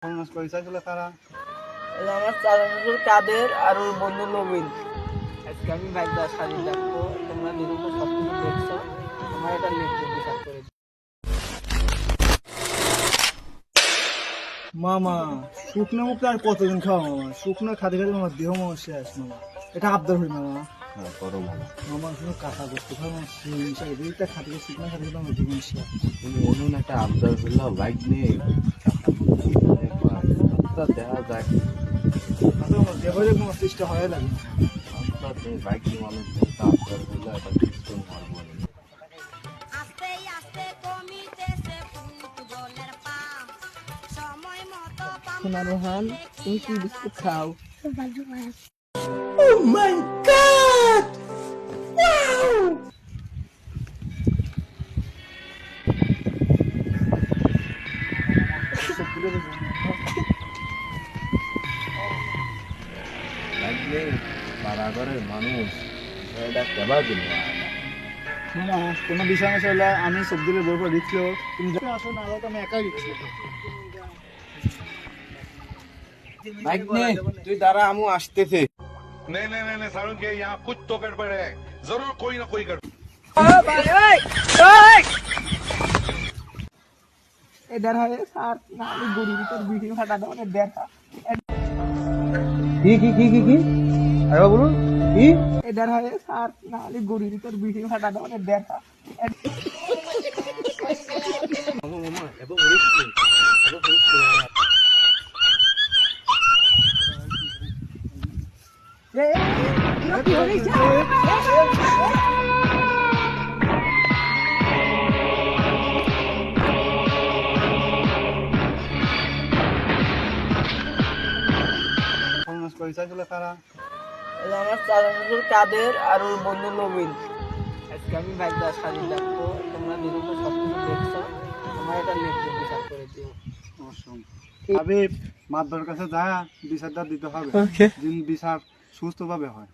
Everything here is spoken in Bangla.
পরিচয় ছিল তারা আমার চাচার কাদের আর ওর বন্ধু নবীন। আজকে আমি বাইকটা স্বাধীন রাখবো, তোমরা নিরূপণ সব কিছু দেখছো, আমার এটা লিখতে বিচার করে দিও। মামা শুকনো মুখটা আর কতদিন খাওয়া মামা? শুকনো খাতে খাতে আমার দেহ মামা শেষ মামা। এটা আবদার হই মামা। করো মামা। মামা শুধু কাঁচা করতে খাওয়া আমার হিসাবে দুইটা খাতে শুকনো খাতে খাতে আমার জীবন শেষ। তুমি এমন একটা আবদার করলো বাইক নিয়ে দেখা যায় আমার দেবরে কোনো চেষ্টা হয় লাগে তুমি বাইক নিয়ে মানুষ আবদার করলো এটা সিস্টেম করবো। আস্তে আস্তে কমিতেছে ফুটবলের পাম সময় মতো শোনা রোহান, তুমি কি বিস্কুট খাও? Oh my god! Wow! Bike নিয়ে পাড়া ঘরের মানুষ এটা কেবা দিল মামা কোনো বিষয় না হলে আমি সবদিনের বই পড়ে দিচ্ছিল, তুমি যখন আসো না তো আমি একাই দিচ্ছি। বাইক নিয়ে তুই দাঁড়া আমু আসতেছে। नहीं नहीं नहीं नहीं सारुण के यहाँ कुछ तो गड़बड़ है जरूर कोई ना कोई गड़बड़। এদের হয় স্যার না আমি গরিব ভিতর ভিডিও ফাটা দেবো দেখা। কি কি কি কি কি আরে বলুন কি এদের হয় স্যার না আমি গরিব ভিতর ভিডিও ফাটা দেবো দেখা। মামা এবং হরিষ্টি এবং হরিষ্টি পরিচয় ছিল তারা আমার চাচার কাদের আর ওর বন্ধু নবীন। আজকে আমি বাইকটা স্বাধীন রাখবো, তোমরা নিরূপণ সব কিছু দেখছো, আমার এটা লিখতে বিচার করে দিও। আবে মাধ্যমের কাছে যা বিচারটা দিতে হবে, যিনি বিচার সুস্থভাবে হয়।